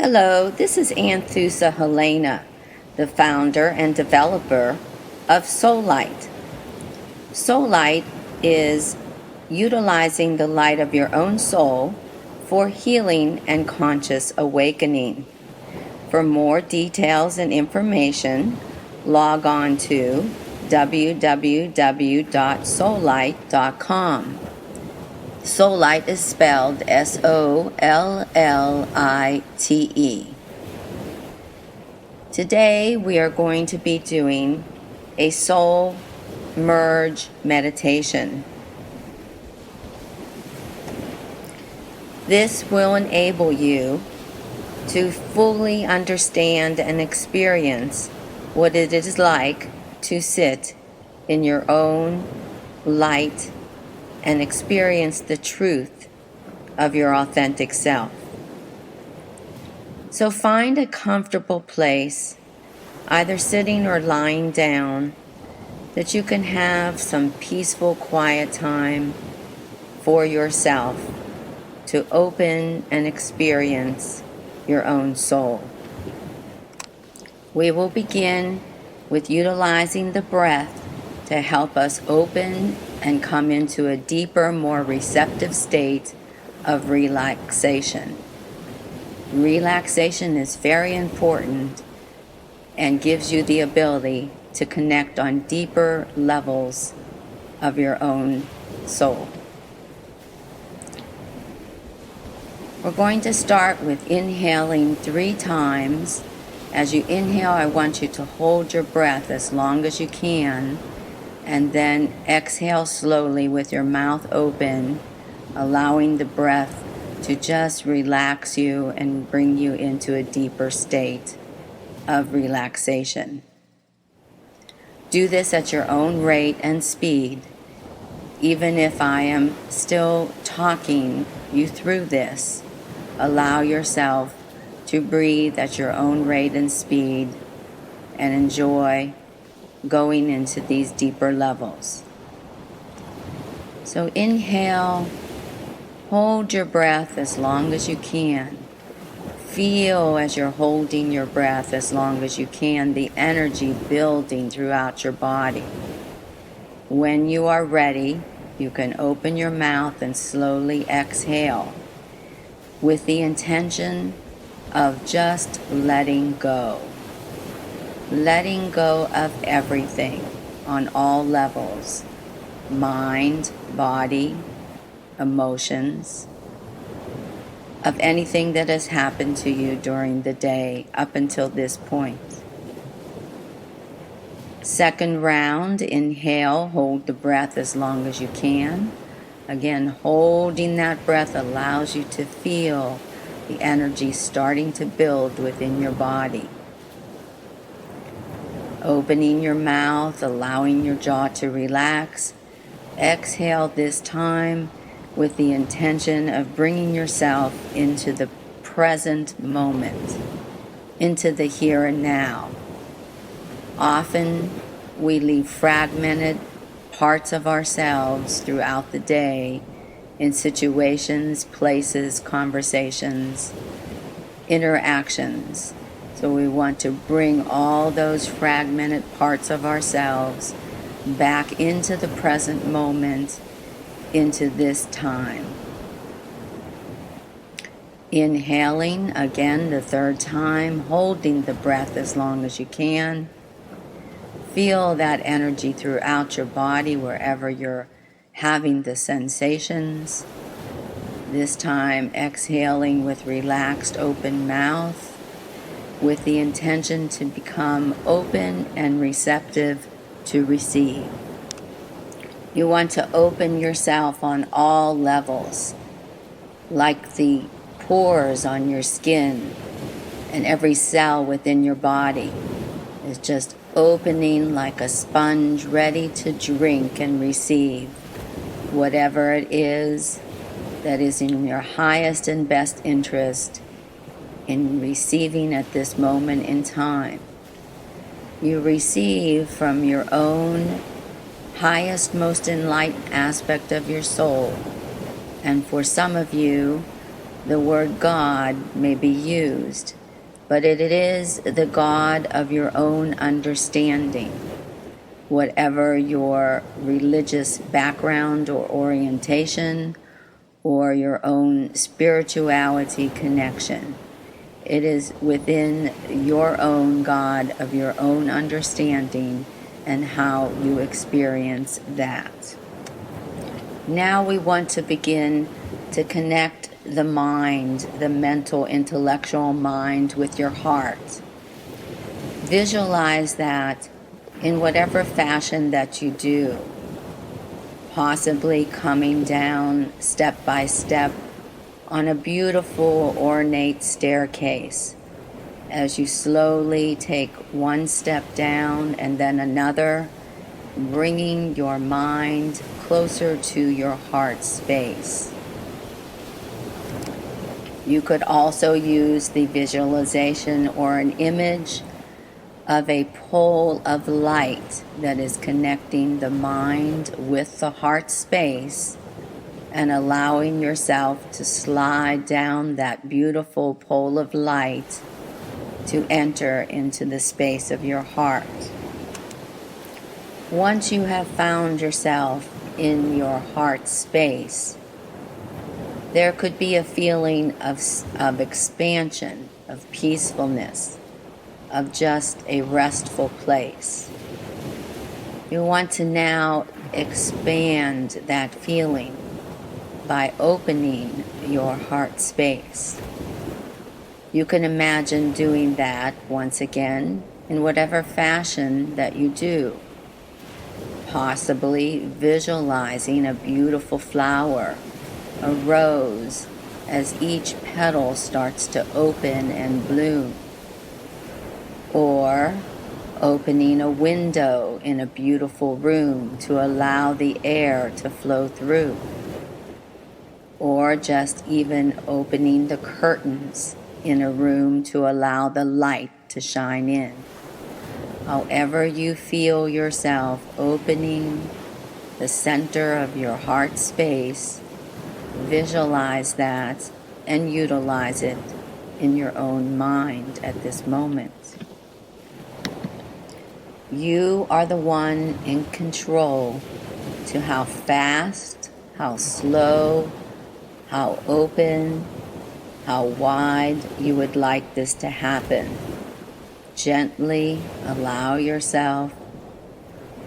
Hello, this is Anthusa Helena, the founder and developer of Soul Light. Soul Light is utilizing the light of your own soul for healing and conscious awakening. For more details and information, log on to www.soullight.com. Soul Light is spelled Sollite. Today we are going to be doing a soul merge meditation. This will enable you to fully understand and experience what it is like to sit in your own light and experience the truth of your authentic self. So find a comfortable place, either sitting or lying down, that you can have some peaceful, quiet time for yourself to open and experience your own soul. We will begin with utilizing the breath to help us open and come into a deeper, more receptive state of relaxation. Relaxation is very important and gives you the ability to connect on deeper levels of your own soul. We're going to start with inhaling 3 times. As you inhale, I want you to hold your breath as long as you can, and then exhale slowly with your mouth open, allowing the breath to just relax you and bring you into a deeper state of relaxation. Do this at your own rate and speed. Even if I am still talking you through this, allow yourself to breathe at your own rate and speed and enjoy going into these deeper levels. So inhale, hold your breath as long as you can. Feel as you're holding your breath as long as you can, the energy building throughout your body. When you are ready, you can open your mouth and slowly exhale with the intention of just letting go. Letting go of everything on all levels: mind, body, emotions, of anything that has happened to you during the day up until this point. Second round, inhale, hold the breath as long as you can. Again, holding that breath allows you to feel the energy starting to build within your body. Opening your mouth, allowing your jaw to relax. Exhale this time with the intention of bringing yourself into the present moment, into the here and now. Often we leave fragmented parts of ourselves throughout the day in situations, places, conversations, interactions. So we want to bring all those fragmented parts of ourselves back into the present moment, into this time. Inhaling again the 3rd time, holding the breath as long as you can. Feel that energy throughout your body wherever you're having the sensations. This time exhaling with relaxed, open mouth, with the intention to become open and receptive to receive. You want to open yourself on all levels, like the pores on your skin, and every cell within your body is just opening like a sponge, ready to drink and receive whatever it is that is in your highest and best interest in receiving at this moment in time. You receive from your own highest, most enlightened aspect of your soul. And for some of you, the word God may be used, but it is the God of your own understanding, whatever your religious background or orientation or your own spirituality connection. It is within your own God of your own understanding and how you experience that. Now we want to begin to connect the mind, the mental, intellectual mind with your heart. Visualize that in whatever fashion that you do, possibly coming down step by step on a beautiful ornate staircase. As you slowly take one step down and then another, bringing your mind closer to your heart space. You could also use the visualization or an image of a pole of light that is connecting the mind with the heart space and allowing yourself to slide down that beautiful pole of light to enter into the space of your heart. Once you have found yourself in your heart space, there could be a feeling of expansion, of peacefulness, of just a restful place. You want to now expand that feeling by opening your heart space. You can imagine doing that once again in whatever fashion that you do. Possibly visualizing a beautiful flower, a rose, as each petal starts to open and bloom. Or opening a window in a beautiful room to allow the air to flow through. Or just even opening the curtains in a room to allow the light to shine in. However you feel yourself opening the center of your heart space, visualize that and utilize it in your own mind at this moment. You are the one in control to how fast, how slow, how open, how wide you would like this to happen. Gently allow yourself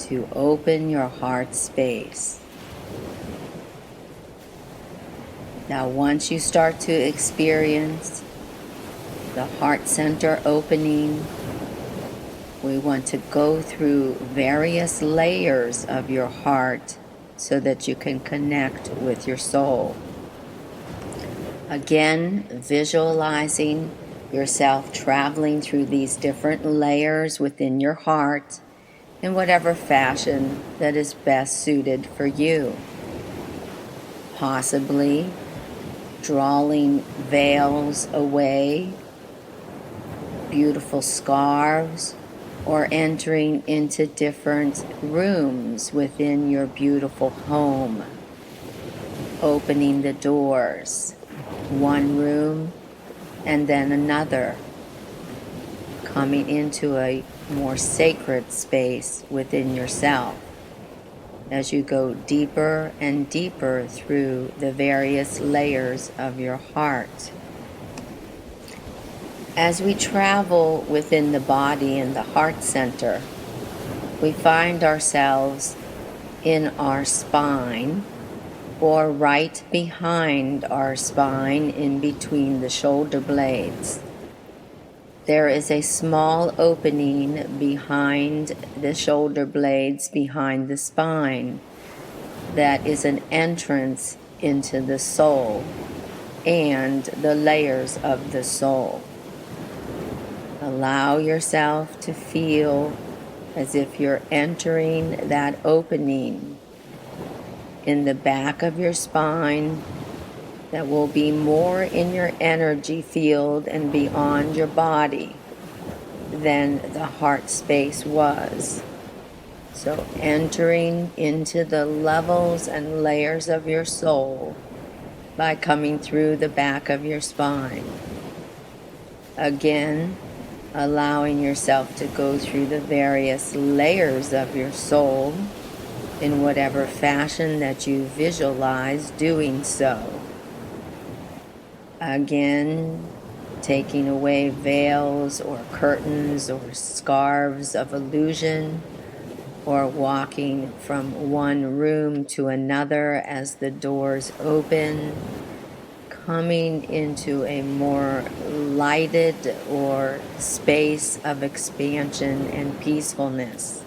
to open your heart space. Now, once you start to experience the heart center opening, we want to go through various layers of your heart so that you can connect with your soul. Again, visualizing yourself traveling through these different layers within your heart in whatever fashion that is best suited for you. Possibly drawing veils away, beautiful scarves, or entering into different rooms within your beautiful home. Opening the doors, one room and then another, coming into a more sacred space within yourself as you go deeper and deeper through the various layers of your heart. As we travel within the body and the heart center, we find ourselves in our spine or right behind our spine in between the shoulder blades. There is a small opening behind the shoulder blades, behind the spine, that is an entrance into the soul and the layers of the soul. Allow yourself to feel as if you're entering that opening in the back of your spine that will be more in your energy field and beyond your body than the heart space was. So entering into the levels and layers of your soul by coming through the back of your spine. Again, allowing yourself to go through the various layers of your soul in whatever fashion that you visualize doing so. Again, taking away veils or curtains or scarves of illusion, or walking from one room to another as the doors open, coming into a more lighted or space of expansion and peacefulness.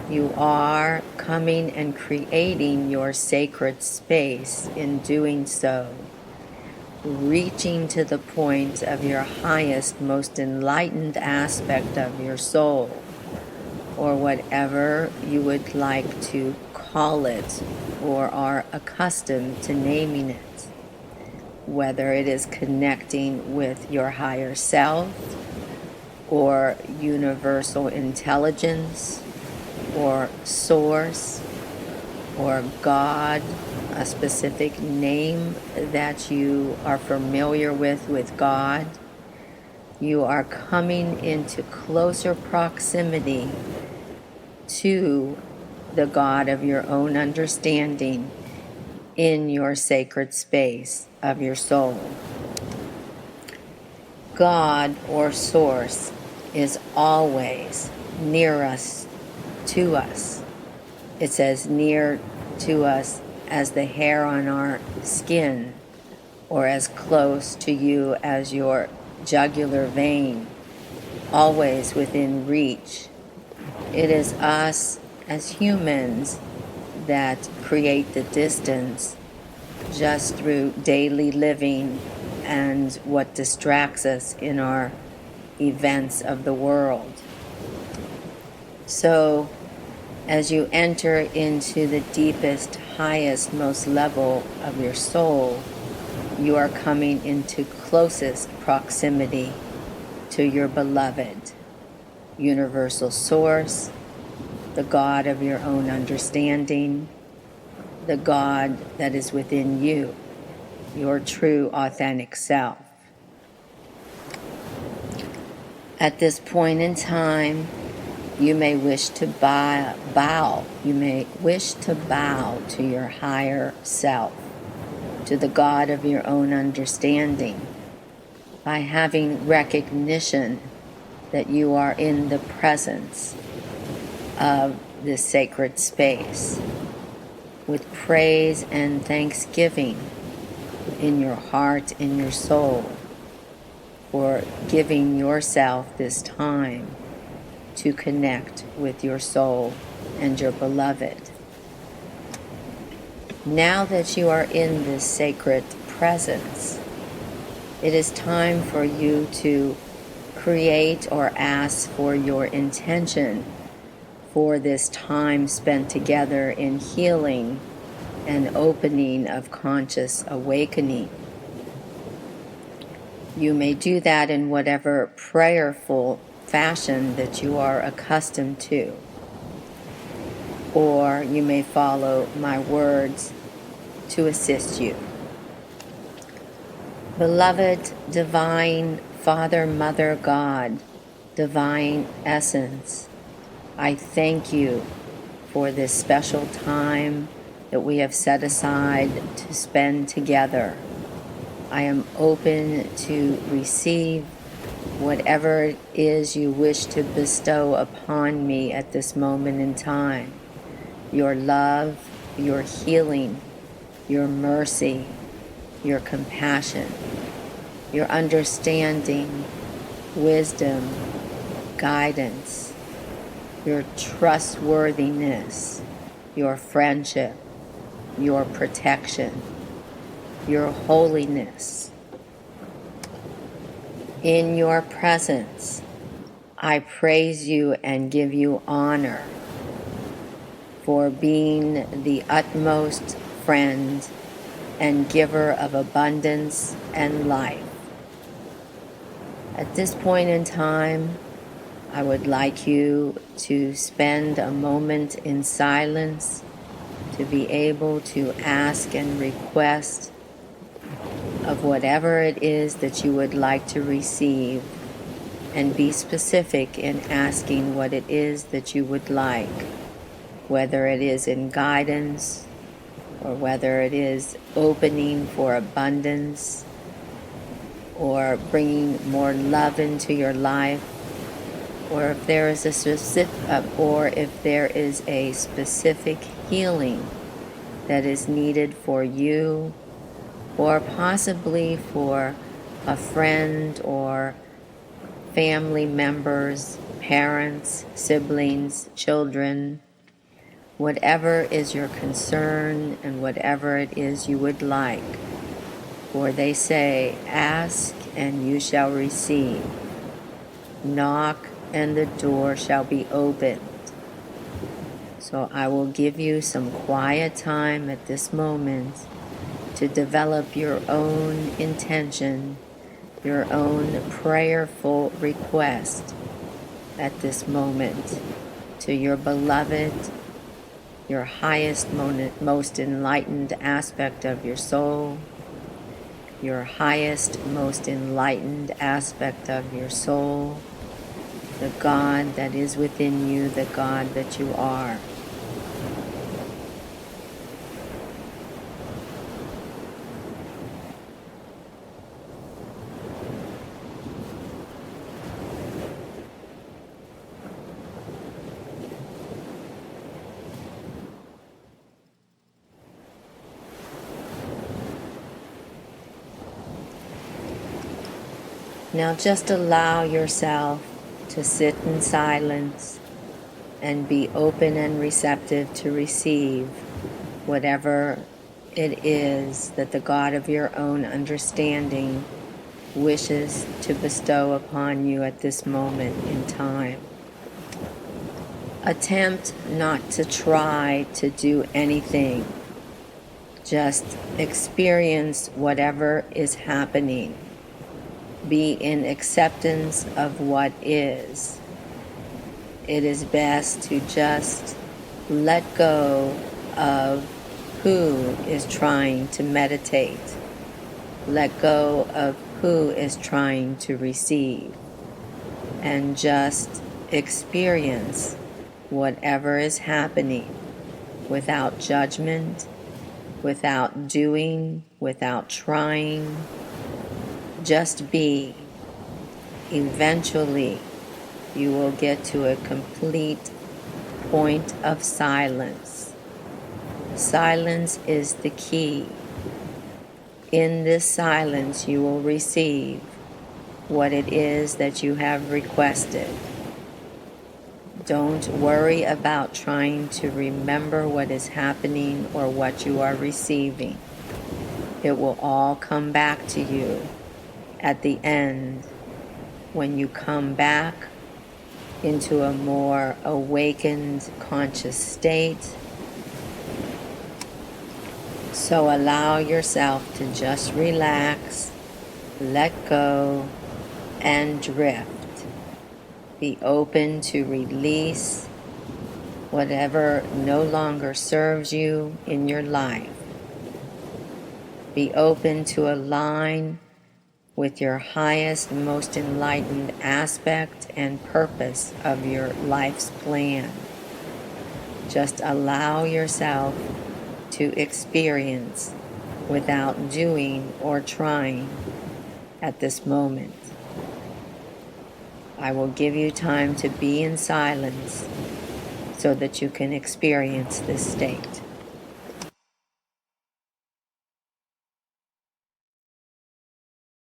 You are coming and creating your sacred space in doing so, reaching to the point of your highest, most enlightened aspect of your soul, or whatever you would like to call it or are accustomed to naming it. Whether it is connecting with your higher self, or universal intelligence, or source, or God, a specific name that you are familiar with God, you are coming into closer proximity to the God of your own understanding in your sacred space of your soul. God or Source is always near us, to us. It's as near to us as the hair on our skin, or as close to you as your jugular vein, always within reach. It is us as humans that create the distance just through daily living and what distracts us in our events of the world. So, as you enter into the deepest, highest, most level of your soul, you are coming into closest proximity to your beloved universal source, the God of your own understanding, the God that is within you, your true authentic self. At this point in time, you may wish to you may wish to bow to your higher self, to the God of your own understanding, by having recognition that you are in the presence of this sacred space, with praise and thanksgiving in your heart, in your soul, for giving yourself this time to connect with your soul and your beloved. Now that you are in this sacred presence, it is time for you to create or ask for your intention for this time spent together in healing and opening of conscious awakening. You may do that in whatever prayerful fashion that you are accustomed to, or you may follow my words to assist you. Beloved Divine Father, Mother, God, Divine Essence, I thank you for this special time that we have set aside to spend together. I am open to receive whatever it is you wish to bestow upon me at this moment in time. Your love, your healing, your mercy, your compassion, your understanding, wisdom, guidance, your trustworthiness, your friendship, your protection, your holiness. In your presence, I praise you and give you honor for being the utmost friend and giver of abundance and life. At this point in time, I would like you to spend a moment in silence to be able to ask and request of whatever it is that you would like to receive, and be specific in asking what it is that you would like, whether it is in guidance or whether it is opening for abundance or bringing more love into your life, or if there is a specific healing that is needed for you, or possibly for a friend or family members, parents, siblings, children, whatever is your concern and whatever it is you would like. For they say, ask and you shall receive. Knock and the door shall be opened. So I will give you some quiet time at this moment to develop your own intention, your own prayerful request at this moment to your beloved, your highest, most enlightened aspect of your soul, your highest, most enlightened aspect of your soul, the God that is within you, the God that you are. Now just allow yourself to sit in silence and be open and receptive to receive whatever it is that the God of your own understanding wishes to bestow upon you at this moment in time. Attempt not to try to do anything. Just experience whatever is happening. Be in acceptance of what is. It is best to just let go of who is trying to meditate. Let go of who is trying to receive. And just experience whatever is happening without judgment, without doing, without trying. Just be. Eventually, you will get to a complete point of silence. Silence is the key. In this silence, you will receive what it is that you have requested. Don't worry about trying to remember what is happening or what you are receiving. It will all come back to you at the end when you come back into a more awakened conscious state. So allow yourself to just relax, let go, and drift. Be open to release whatever no longer serves you in your life. Be open to align with your highest, most enlightened aspect and purpose of your life's plan. Just allow yourself to experience without doing or trying at this moment. I will give you time to be in silence so that you can experience this state.